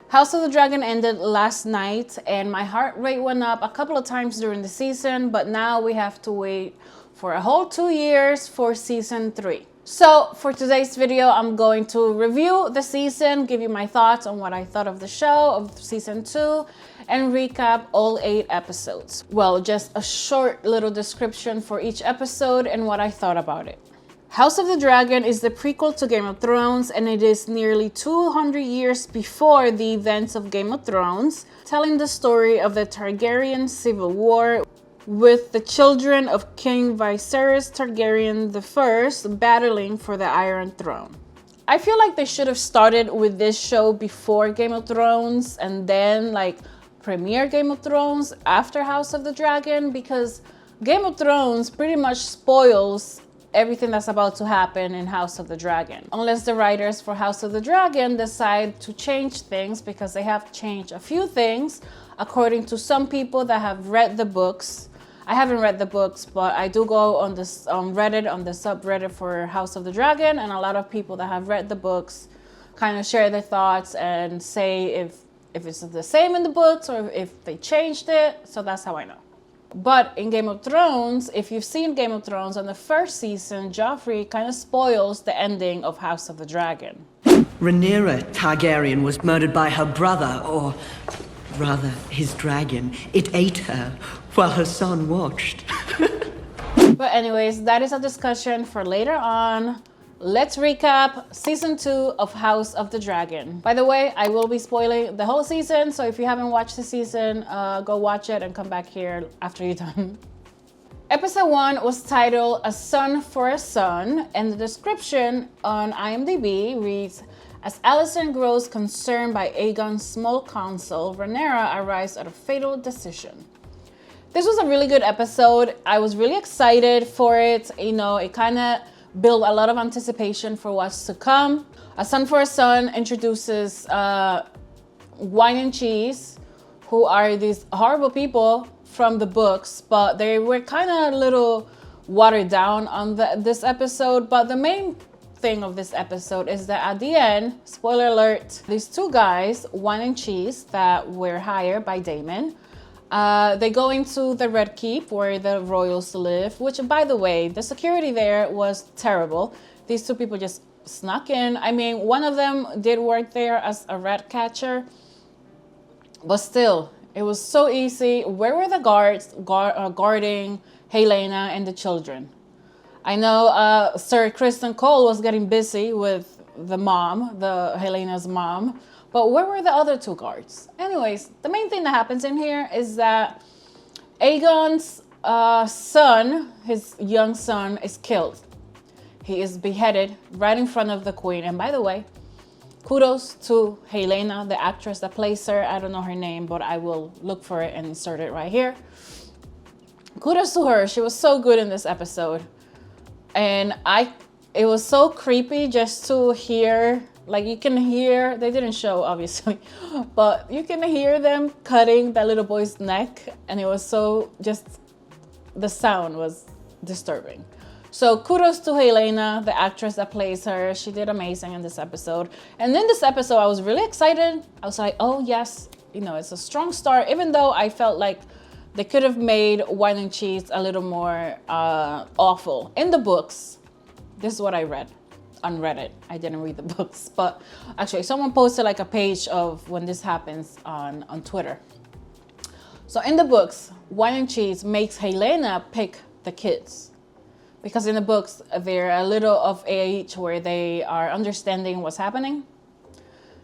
House of the Dragon ended last night and my heart rate went up a couple of times during the season, but now we have to wait for a whole 2 years for season 3. So for today's video, I'm going to review the season, give you my thoughts on what I thought of the show, of season 2, and recap all 8 episodes. Well, just a short little description for each episode and what I thought about it. House of the Dragon is the prequel to Game of Thrones, and it is nearly 200 years before the events of Game of Thrones, telling the story of the Targaryen civil war with the children of King Viserys Targaryen I battling for the Iron Throne. I feel like they should have started with this show before Game of Thrones and then premiere Game of Thrones after House of the Dragon, because Game of Thrones pretty much spoils everything that's about to happen in House of the Dragon. Unless the writers for House of the Dragon decide to change things, because they have changed a few things according to some people that have read the books. I haven't read the books, but I do go on this Reddit, on the subreddit for House of the Dragon, and a lot of people that have read the books kind of share their thoughts and say if it's the same in the books or if they changed it. So that's how I know. But in Game of Thrones, if you've seen Game of Thrones, on the first season, Joffrey kind of spoils the ending of House of the Dragon. Rhaenyra Targaryen was murdered by her brother, or rather, his dragon. It ate her while her son watched. But anyways, that is a discussion for later on. Let's recap season 2 of House of the Dragon. By the way, I will be spoiling the whole season, so if you haven't watched the season, go watch it and come back here after you're done. Episode 1 was titled A Son for a Son, and the description on IMDb reads, as Alicent grows concerned by Aegon's small council, Rhaenyra arrives at a fatal decision. This was a really good episode. I was really excited for it. You know, it kind of built a lot of anticipation for what's to come. A Son for a Son introduces Wine and Cheese, who are these horrible people from the books, but they were kind of a little watered down on this episode. But the main thing of this episode is that at the end, spoiler alert, these 2 guys, Wine and Cheese, that were hired by Daemon, they go into the Red Keep where the royals live, which, by the way, the security there was terrible. These 2 people just snuck in. I mean, one of them did work there as a rat catcher, but still, it was so easy. Where were the guards guarding Helaena and the children? I know Sir Kristen Cole was getting busy with the mom, Helena's mom, but where were the other 2 guards? Anyways, the main thing that happens in here is that Aegon's son, his young son, is killed. He is beheaded right in front of the queen. And by the way, kudos to Helaena, the actress that plays her. I don't know her name, but I will look for it and insert it right here. Kudos to her. She was so good in this episode. And it was so creepy just to hear, you can hear, they didn't show obviously, but you can hear them cutting that little boy's neck, and it was so the sound was disturbing. So kudos to Helaena, the actress that plays her. She did amazing in this episode. And in this episode, I was really excited. I was like, oh yes, it's a strong start, even though I felt like they could have made Wine and Cheese a little more awful. In the books, this is what I read on Reddit. I didn't read the books, but actually someone posted a page of when this happens on Twitter. So in the books, Wine and Cheese makes Helaena pick the kids, because in the books, they're a little of age where they are understanding what's happening.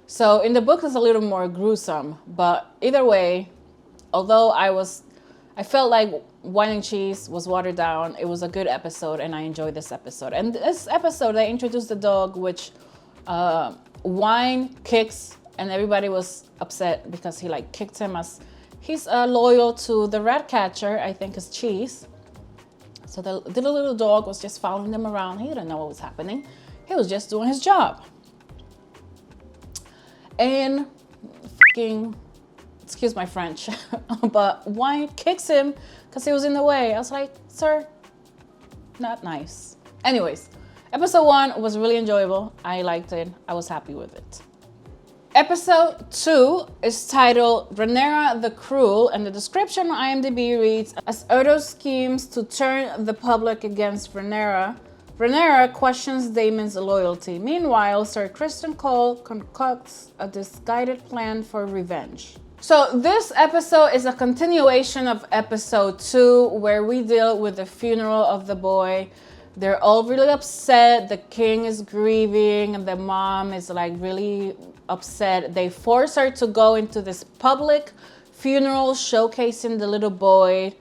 So in the books, it's a little more gruesome, but either way, although I felt like Wine and Cheese was watered down, it was a good episode, and I enjoyed this episode. And this episode, they introduced the dog, which Wine kicks, and everybody was upset because he kicked him, as he's loyal to the rat catcher, I think is Cheese. So the little dog was just following them around. He didn't know what was happening. He was just doing his job. And excuse my French, but Wine kicks him because he was in the way. I was like, sir, not nice. Anyways, episode 1 was really enjoyable. I liked it. I was happy with it. Episode 2 is titled Rhaenyra the Cruel, and the description on IMDb reads, as Erdo schemes to turn the public against Rhaenyra, Rhaenyra questions Daemon's loyalty. Meanwhile, Sir Criston Cole concocts a misguided plan for revenge. So this episode is a continuation of episode 2, where we deal with the funeral of the boy. They're all really upset. The king is grieving and the mom is like really upset. They force her to go into this public funeral showcasing the little boy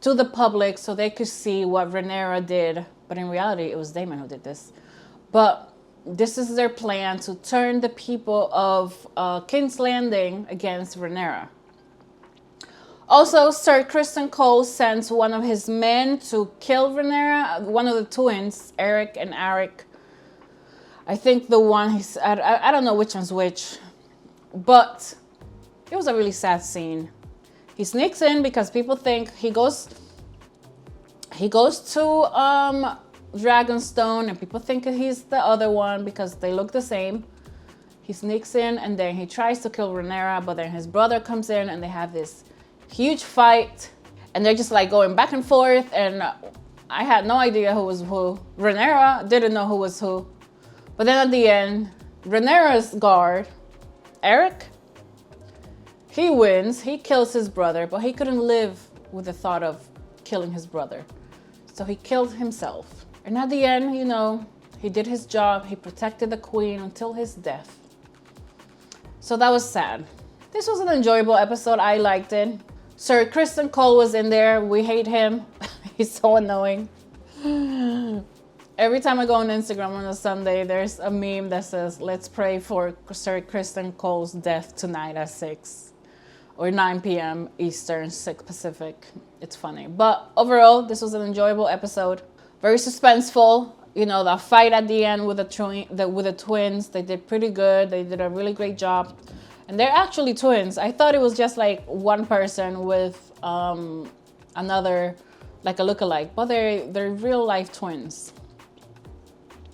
to the public so they could see what Rhaenyra did. But in reality, it was Daemon who did this. But this is their plan to turn the people of King's Landing against Rhaenyra. Also, Sir Criston Cole sends one of his men to kill Rhaenyra, one of the twins, Eric and Arik. I think the one I don't know which one's which, but it was a really sad scene. He sneaks in because people think he goes to Dragonstone and people think he's the other one because they look the same. He sneaks in and then he tries to kill Rhaenyra, but then his brother comes in and they have this huge fight and they're just like going back and forth, and I had no idea who was who. Rhaenyra didn't know who was who. But then at the end, Rhaenyra's guard, Eric, he wins. He kills his brother, but he couldn't live with the thought of killing his brother. So he killed himself. And at the end, you know, he did his job. He protected the queen until his death. So that was sad. This was an enjoyable episode. I liked it. Sir Criston Cole was in there. We hate him. He's so annoying. Every time I go on Instagram on a Sunday, there's a meme that says, let's pray for Sir Criston Cole's death tonight at 6 or 9 p.m. Eastern, 6 Pacific. It's funny. But overall, this was an enjoyable episode. Very suspenseful. You know, the fight at the end with the twins, they did pretty good. They did a really great job. And they're actually twins. I thought it was just like one person with another, like a lookalike, but they're real life twins.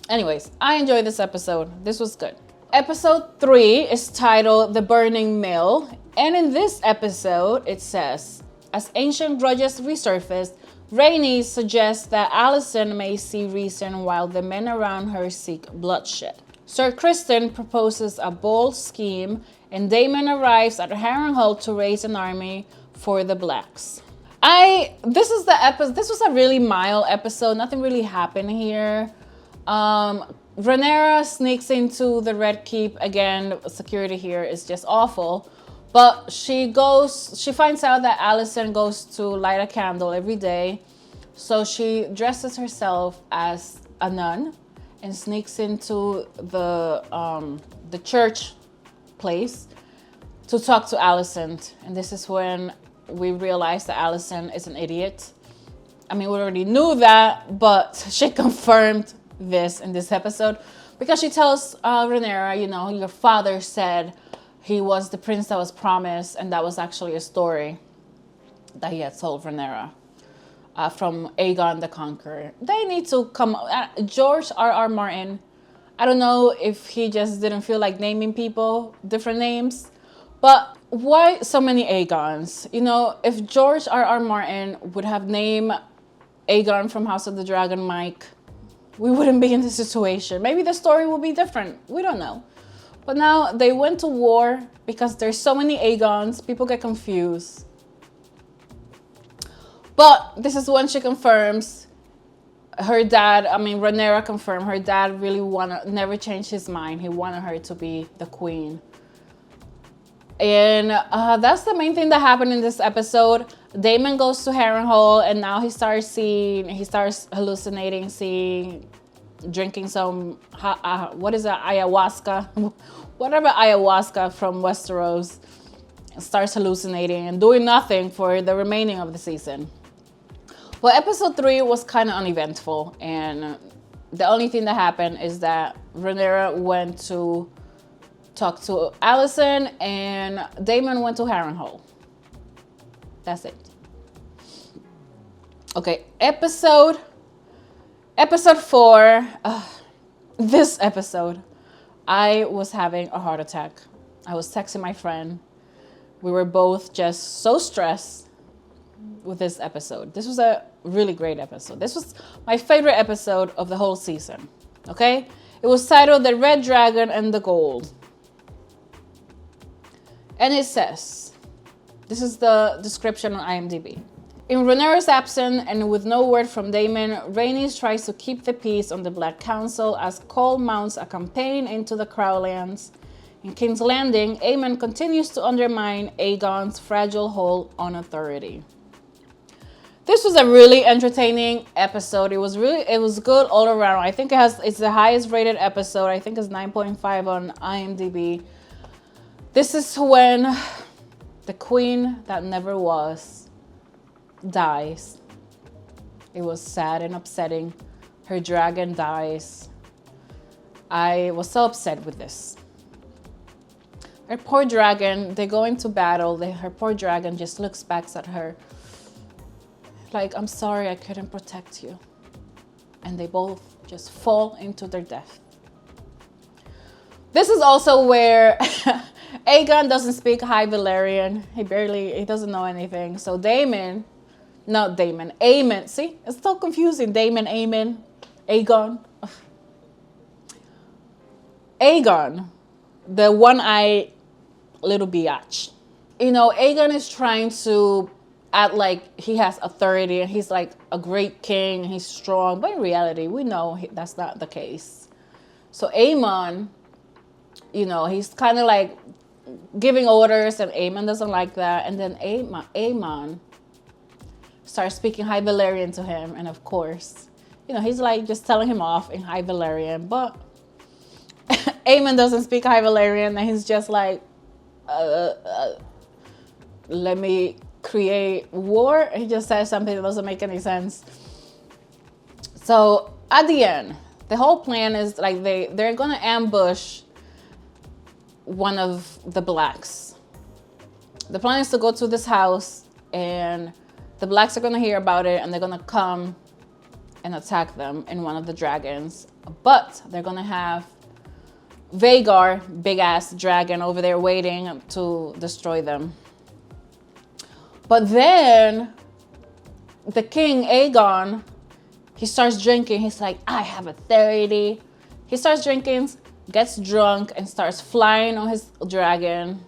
Anyways, I enjoyed this episode. This was good. Episode 3 is titled The Burning Mill. And in this episode, it says, as ancient grudges resurface, Rhaenys suggests that Alicent may see reason while the men around her seek bloodshed. Sir Criston proposes a bold scheme, and Daemon arrives at Harrenhal to raise an army for the Blacks. This was a really mild episode. Nothing really happened here. Rhaenyra sneaks into the Red Keep again. Security here is just awful. But she finds out that Alicent goes to light a candle every day. So she dresses herself as a nun and sneaks into the church place to talk to Alicent. And this is when we realize that Alicent is an idiot. I mean, we already knew that, but she confirmed this in this episode because she tells Rhaenyra, you know, your father said he was the prince that was promised, and that was actually a story that he had told Rhaenyra from Aegon the Conqueror. They need to come. George R.R. Martin, I don't know if he just didn't feel like naming people different names, but why so many Aegons? You know, if George R.R. Martin would have named Aegon from House of the Dragon Mike, we wouldn't be in this situation. Maybe the story will be different. We don't know. But now they went to war because there's so many Aegons. People get confused. But this is when she confirms her dad. I mean, Rhaenyra confirmed her dad really never changed his mind. He wanted her to be the queen. And that's the main thing that happened in this episode. Daemon goes to Harrenhal, and now he starts hallucinating, drinking some, what is that, ayahuasca? Whatever ayahuasca from Westeros. Starts hallucinating and doing nothing for the remaining of the season. Well, episode 3 was kind of uneventful, and the only thing that happened is that Rhaenyra went to talk to Alicent, and Daemon went to Harrenhal. That's it. Okay, episode 4. This episode, I was having a heart attack. I was texting my friend. We were both just so stressed with this episode. This was a really great episode. This was my favorite episode of the whole season. Okay? It was titled The Red Dragon and the Gold. And it says, this is the description on IMDb. In Rhaenyra's absence and with no word from Daemon, Rhaenys tries to keep the peace on the Black Council as Cole mounts a campaign into the Crowlands. In King's Landing, Aemon continues to undermine Aegon's fragile hold on authority. This was a really entertaining episode. It was good all around. I think it's the highest rated episode. I think it's 9.5 on IMDb. This is when the queen that never was dies. It was sad and upsetting. Her dragon dies. I was so upset with this. Her poor dragon, they go into battle. Her poor dragon just looks back at her like, I'm sorry I couldn't protect you. And they both just fall into their death. This is also where Aegon doesn't speak High Valyrian. He doesn't know anything. So Aemon, see? It's so confusing. Aemon, Aegon. Aegon, the one-eyed little biatch. You know, Aegon is trying to act like he has authority and he's like a great king, he's strong. But in reality, we know that's not the case. So Aemon, you know, he's kind of like giving orders and Aemon doesn't like that. And then Aemon starts speaking High Valyrian to him. And of course, you know, he's like just telling him off in High Valyrian. But Aemon doesn't speak High Valyrian and he's just like, let me create war. He just says something that doesn't make any sense. So at the end, the whole plan is like they're gonna ambush one of the blacks. The plan is to go to this house and the blacks are gonna hear about it and they're gonna come and attack them in one of the dragons. But they're gonna have Vhagar, big ass dragon, over there waiting to destroy them. But then the king, Aegon, he starts drinking. He's like, I have authority. He starts drinking, gets drunk, and starts flying on his dragon.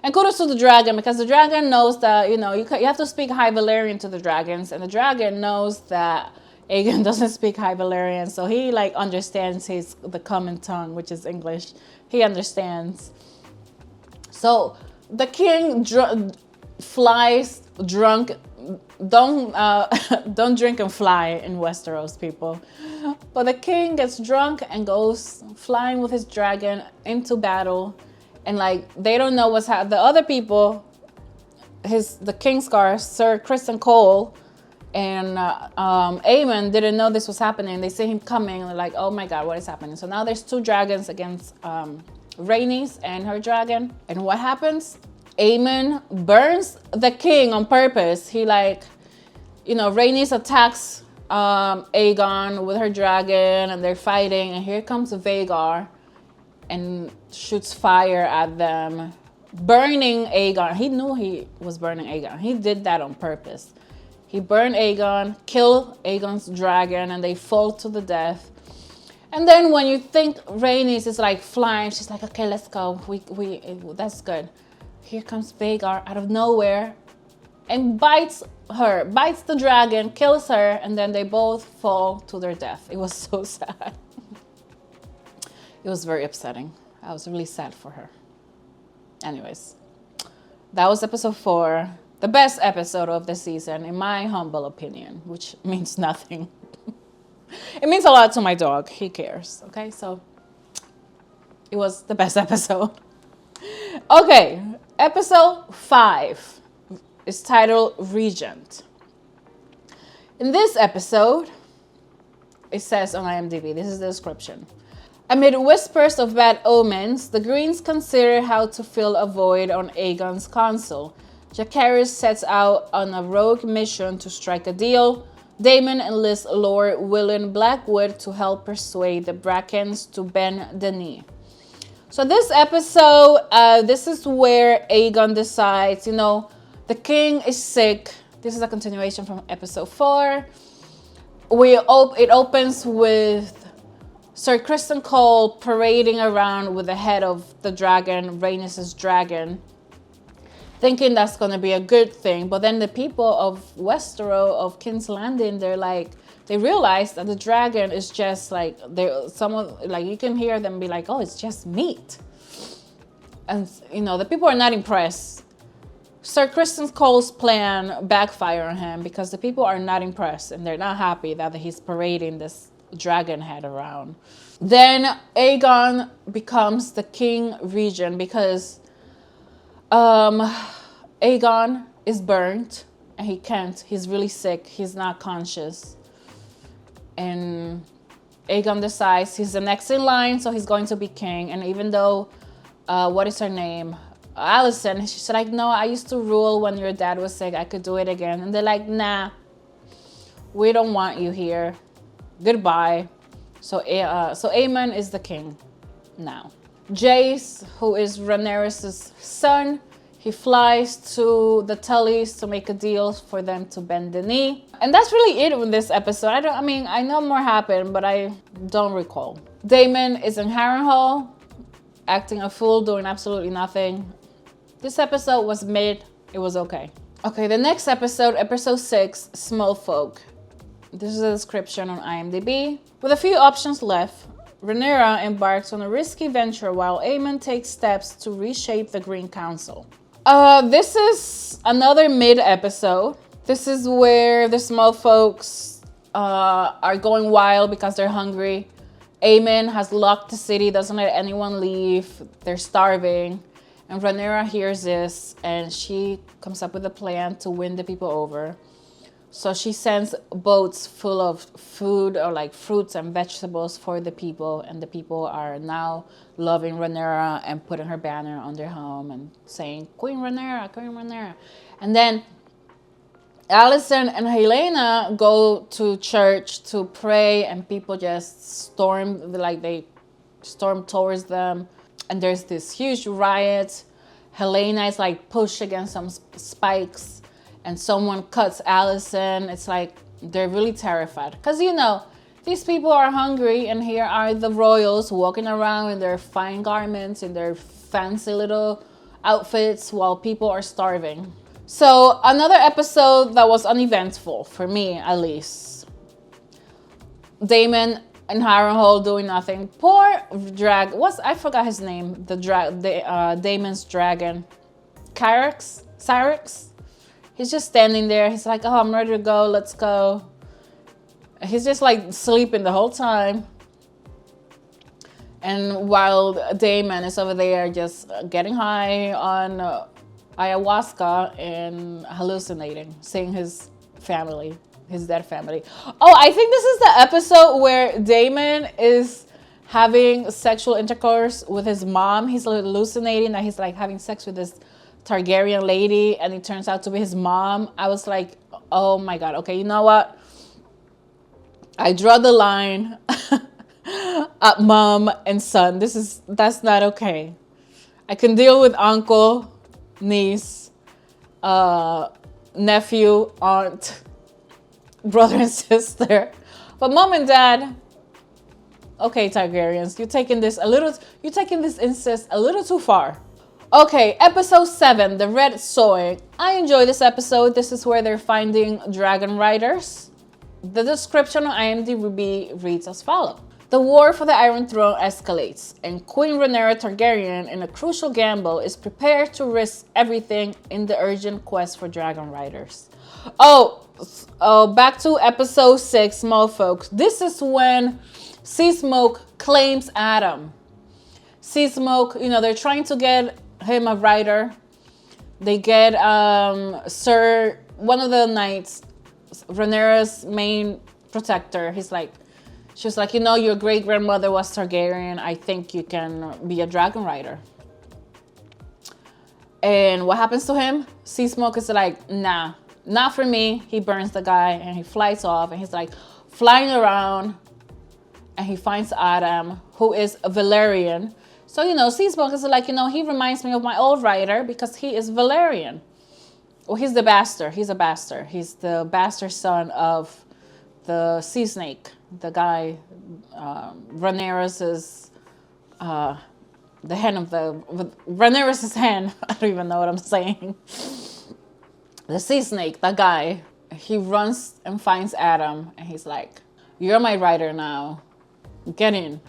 And kudos to the dragon, because the dragon knows that, you know, you have to speak High Valyrian to the dragons. And the dragon knows that Aegon doesn't speak High Valyrian. So he, like, understands the common tongue, which is English. He understands. So the king flies drunk. Don't drink and fly in Westeros, people. But the king gets drunk and goes flying with his dragon into battle, and like they don't know what's happening. The other people, the Kingsguard, Sir Criston Cole and Aemon didn't know this was happening. They see him coming and they're like, oh my god, what is happening? So now there's two dragons against Rhaenys and her dragon. And what happens? Aemon burns the king on purpose. He Rhaenys attacks Aegon with her dragon and they're fighting, and here comes Vhagar and shoots fire at them, burning Aegon. He knew he was burning Aegon. He did that on purpose. He burned Aegon, killed Aegon's dragon, and they fall to the death. And then when you think Rhaenys is like flying, she's like, okay, let's go. That's good. Here comes Vhagar out of nowhere and bites the dragon, kills her, and then they both fall to their death. It was so sad. It was very upsetting. I was really sad for her. Anyways, that was episode 4. The best episode of the season, in my humble opinion, which means nothing. It means a lot to my dog. He cares, okay? So it was the best episode. Okay, episode 5 is titled Regent. In this episode, it says on IMDb, this is the description. Amid whispers of bad omens, the Greens consider how to fill a void on Aegon's council. Jacaerys sets out on a rogue mission to strike a deal. Daemon enlists Lord Willem Blackwood to help persuade the Brackens to bend the knee. So this episode, this is where Aegon decides, you know, the king is sick. This is a continuation from episode 4. It opens with Sir Criston Cole parading around with the head of the dragon, Rhaenys' dragon, thinking that's going to be a good thing. But then the people of Westeros, of King's Landing, they realize that the dragon is just like, you can hear them be like, oh, it's just meat. And, you know, the people are not impressed. Sir Criston Cole's plan backfire on him because the people are not impressed and they're not happy that he's parading this dragon head around. Then Aegon becomes the king regent because Aegon is burnt and he can't. He's really sick. He's not conscious. And Aegon decides he's the next in line, so he's going to be king. And even though, what is her name? Alicent, she's like, no, I used to rule when your dad was sick. I could do it again. And they're like, nah, we don't want you here. Goodbye. So Aemon is the king now. Jace, who is Rhaenyra's son, he flies to the Tullys to make a deal for them to bend the knee. And that's really it in this episode. I know more happened, but I don't recall. Daemon is in Harrenhal, acting a fool, doing absolutely nothing. This episode was mid. It was okay. Okay, the next episode, episode 6, Smallfolk. This is a description on IMDb. With a few options left, Rhaenyra embarks on a risky venture while Aemon takes steps to reshape the Green Council. This is another mid episode. This is where the small folks are going wild because they're hungry. Aemon has locked the city, doesn't let anyone leave. They're starving. And Rhaenyra hears this and she comes up with a plan to win the people over. So she sends boats full of food or like fruits and vegetables for the people, and the people are now loving Rhaenyra and putting her banner on their home and saying, Queen Rhaenyra, Queen Rhaenyra. And then Alicent and Helaena go to church to pray, and people just storm towards them. And there's this huge riot. Helaena is like pushed against some spikes. And someone cuts Alicent. It's like they're really terrified. Because, you know, these people are hungry. And here are the royals walking around in their fine garments, in their fancy little outfits, while people are starving. So another episode that was uneventful, for me at least. Daemon and Harrenhal doing nothing. Poor I forgot his name. Daemon's dragon. Syrax? He's just standing there. He's like, oh, I'm ready to go. Let's go. He's just like sleeping the whole time. And while Daemon is over there just getting high on ayahuasca and hallucinating, seeing his family, his dead family. Oh, I think this is the episode where Daemon is having sexual intercourse with his mom. He's hallucinating that he's like having sex with this Targaryen lady, and it turns out to be his mom. I was like, oh my God. Okay, you know what? I draw the line at mom and son. That's not okay. I can deal with uncle, niece, nephew, aunt, brother and sister. But mom and dad, okay, Targaryens, you're taking this incest a little too far. Okay, episode 7, the Red Sowing. I enjoy this episode. This is where they're finding dragon riders. The description on IMDb reads as follows. The war for the Iron Throne escalates, and Queen Rhaenyra Targaryen, in a crucial gamble, is prepared to risk everything in the urgent quest for dragon riders. Oh, back to episode 6, Smallfolk. This is when Seasmoke claims Adam. Seasmoke, you know, they're trying to get him a rider. They get one of the knights, Rhaenyra's main protector. She's like, you know, your great grandmother was Targaryen. I think you can be a dragon rider. And what happens to him? Seasmoke is like, nah, not for me. He burns the guy and he flies off, and he's like flying around, and he finds Adam, who is a Valyrian. So, Smallfolk is like, he reminds me of my old writer because he is Valyrian. Well, he's the bastard. He's a bastard. He's the bastard son of the sea snake. The guy, Rhaenyra's is, the hen of Rhaenyra's hen. I don't even know what I'm saying. The sea snake, that guy, he runs and finds Adam and he's like, you're my writer now. Get in.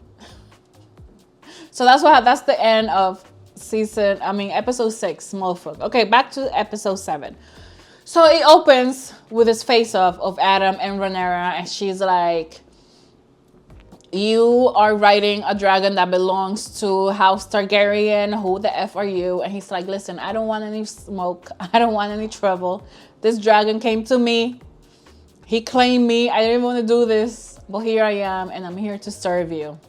So that's the end of episode 6, Smallfolk. Okay, back to episode 7. So it opens with this face-off of Adam and Rhaenyra, and she's like, you are riding a dragon that belongs to House Targaryen. Who the F are you? And he's like, listen, I don't want any smoke. I don't want any trouble. This dragon came to me. He claimed me. I didn't want to do this, but here I am, and I'm here to serve you.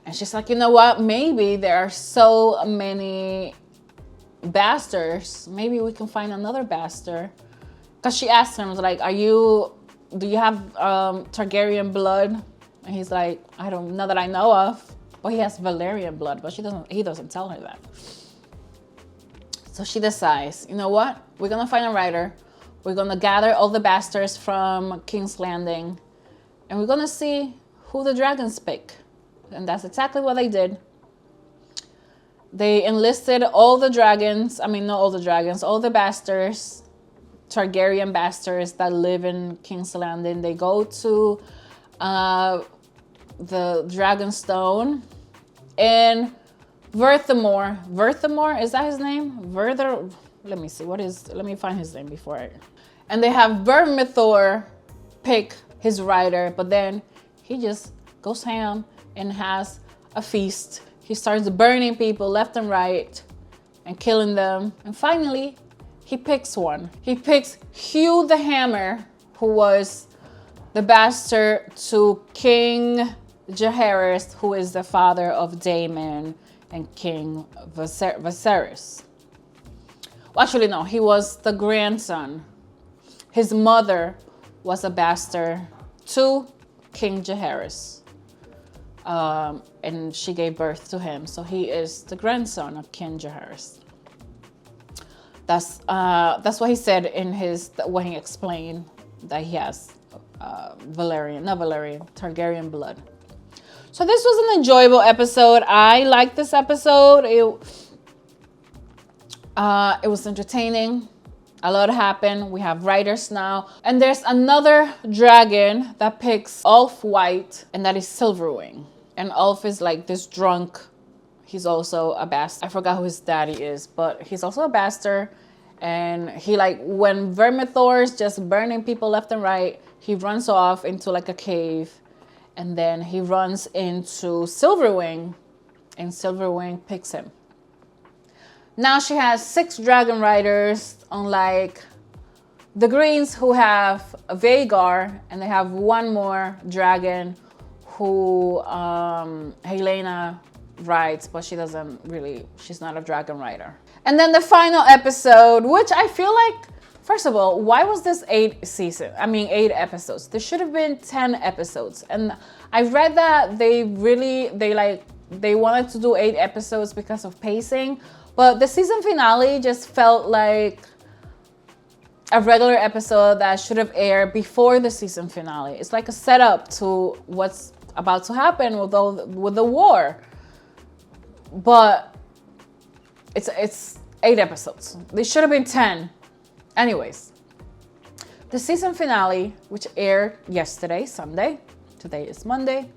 And she's like, you know what? Maybe there are so many bastards. Maybe we can find another bastard. Because she asked him, like, do you have Targaryen blood? And he's like, I don't know that I know of. But he has Valyrian blood, but he doesn't tell her that. So she decides, you know what? We're going to find a writer. We're going to gather all the bastards from King's Landing. And we're going to see who the dragons pick. And that's exactly what they did. They enlisted all the dragons. I mean, not all the dragons, all the bastards, Targaryen bastards that live in King's Landing. They go to the Dragonstone in Vermithor. Vermithor, is that his name? Let me see. Let me find his name before I. And they have Vermithor pick his rider, but then he just goes ham and has a feast. He starts burning people left and right and killing them. And finally, he picks one. He picks Hugh the Hammer, who was the bastard to King Jaehaerys, who is the father of Daemon and King Viserys. Well, actually, no, he was the grandson. His mother was a bastard to King Jaehaerys. And she gave birth to him. So he is the grandson of King Jaehaerys. That's what he said when he explained that he has Targaryen blood. So this was an enjoyable episode. I liked this episode. It was entertaining. A lot happened. We have writers now. And there's another dragon that picks Ulf White, and that is Silverwing. And Ulf is like this drunk. He's also a bastard. I forgot who his daddy is, but he's also a bastard. And he, like, when Vermithor's just burning people left and right, he runs off into like a cave. And then he runs into Silverwing, and Silverwing picks him. Now she has 6 dragon riders, unlike the Greens, who have Vhagar, and they have one more dragon who Helaena rides, but she's not a dragon rider. And then the final episode, which I feel like, first of all, why was this 8 episodes? There should have been 10 episodes. And I read that they wanted to do 8 episodes because of pacing, but the season finale just felt like a regular episode that should have aired before the season finale. It's like a setup to what's about to happen with the war. But it's 8 episodes. They should have been 10. Anyways, the season finale, which aired yesterday, Sunday. Today is Monday.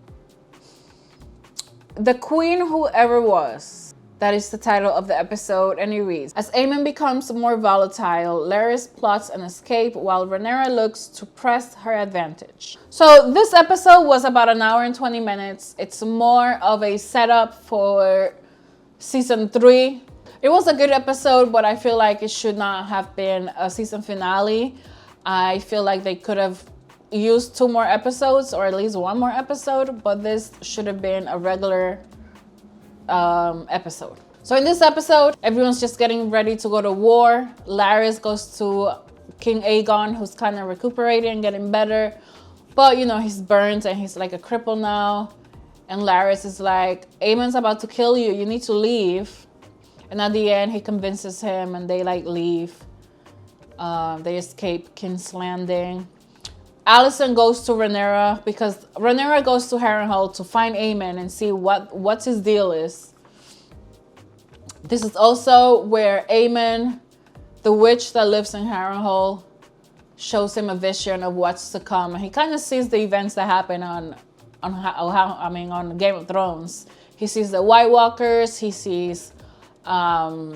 The Queen Whoever Was. That is the title of the episode, and it reads, as Aemon becomes more volatile, Larys plots an escape while Rhaenyra looks to press her advantage. So this episode was about 1 hour and 20 minutes. It's more of a setup for season 3. It was a good episode, but I feel like it should not have been a season finale. I feel like they could have used 2 more episodes, or at least 1 more episode, but this should have been a regular episode. So in this episode, everyone's just getting ready to go to war. Larys goes to King Aegon, who's kind of recuperating, getting better, but he's burnt and he's like a cripple now. And Larys is like, Aemon's about to kill you. You need to leave. And at the end, he convinces him and they like leave. They escape King's Landing. Alicent goes to Rhaenyra because Rhaenyra goes to Harrenhal to find Aemon and see what his deal is. This is also where Aemon, the witch that lives in Harrenhal, shows him a vision of what's to come. And he kind of sees the events that happen on Game of Thrones. He sees the White Walkers. He sees not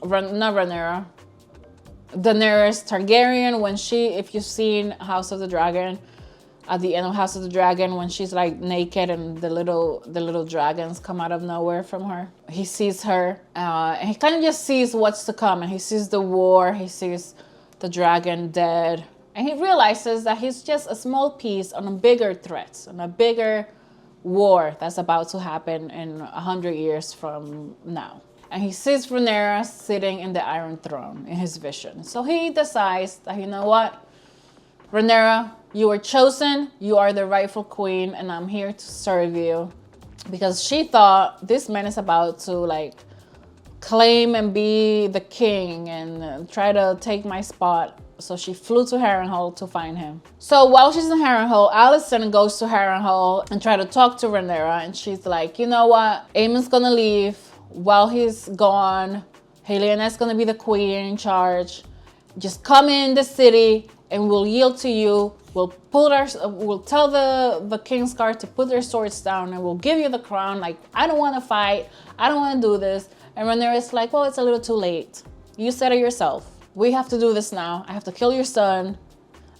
Rhaenyra, Daenerys Targaryen when if you've seen House of the Dragon, at the end of House of the Dragon when she's like naked and the little dragons come out of nowhere from her. He sees her and he kind of just sees what's to come, and he sees the war, he sees the dragon dead, and he realizes that he's just a small piece on a bigger threat, on a bigger war that's about to happen in 100 years from now. And he sees Rhaenyra sitting in the Iron Throne in his vision. So he decides that, you know what? Rhaenyra, you were chosen. You are the rightful queen, and I'm here to serve you. Because she thought this man is about to like claim and be the king and try to take my spot. So she flew to Harrenhal to find him. So while she's in Harrenhal, Alicent goes to Harrenhal and try to talk to Rhaenyra. And she's like, you know what? Aemon's gonna leave. While he's gone, Helena's gonna be the queen in charge. Just come in the city and we'll yield to you. We'll tell the Kingsguard to put their swords down and we'll give you the crown. Like, I don't want to fight. I don't want to do this. And Rhaenyra's like, well, it's a little too late. You said it yourself. We have to do this now. I have to kill your son.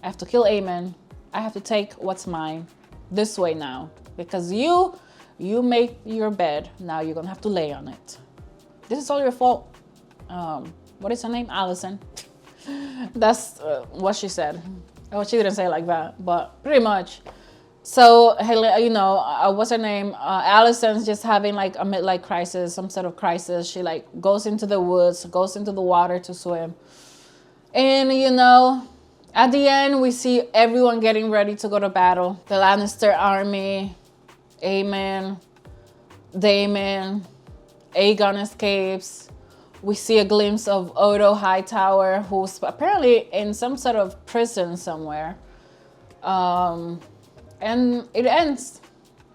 I have to kill Aemon. I have to take what's mine this way now because you make your bed. Now you're gonna have to lay on it. This is all your fault. What is her name? Alicent. That's what she said. Oh, she didn't say it like that, but pretty much. So, what's her name? Alicent's just having like a midlife crisis, some sort of crisis. She like goes into the woods, goes into the water to swim. And at the end, we see everyone getting ready to go to battle. The Lannister army, Aemon, Daemon, Aegon escapes. We see a glimpse of Odo Hightower, who's apparently in some sort of prison somewhere. And it ends.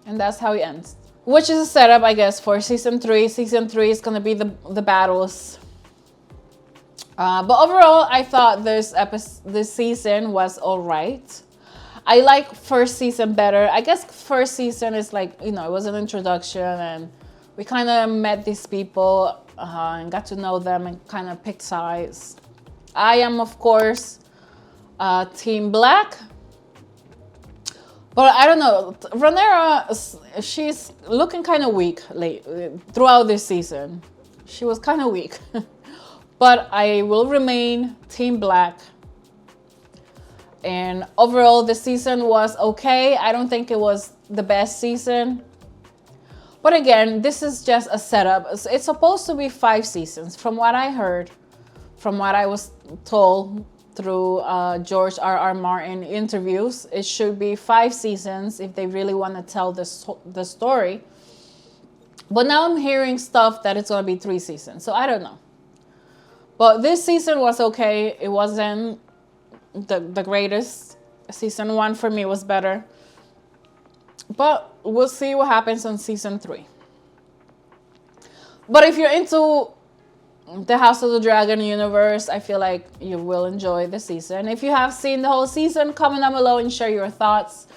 And that's how it ends. Which is a setup, I guess, for season 3. Season 3 is gonna be the battles. But overall, I thought this season was all right. I like first season better. I guess first season is like, it was an introduction and we kind of met these people and got to know them and kind of picked sides. I am, of course, Team Black. But I don't know, Rhaenyra, she's looking kind of weak throughout this season. She was kind of weak. But I will remain Team Black. And overall, the season was okay. I don't think it was the best season. But again, this is just a setup. It's supposed to be 5 seasons. From what I heard, from what I was told through George R.R. Martin interviews, it should be 5 seasons if they really want to tell the story. But now I'm hearing stuff that it's going to be 3 seasons. So I don't know. But this season was okay. It wasn't the greatest. Season 1 for me was better. But we'll see what happens on season 3. But if you're into the House of the Dragon universe, I feel like you will enjoy the season. If you have seen the whole season, comment down below and share your thoughts.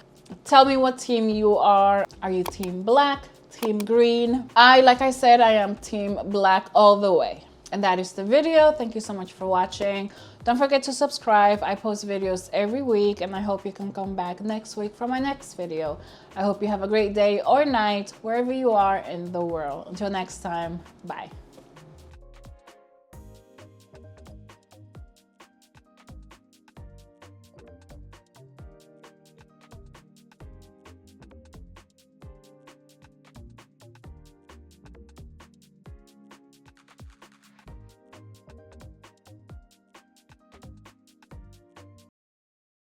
Tell me what team you are. Are you Team Black? Team Green? Like I said, I am Team Black all the way. And that is the video. Thank you so much for watching. Don't forget to subscribe. I post videos every week and I hope you can come back next week for my next video. I hope you have a great day or night wherever you are in the world. Until next time, bye.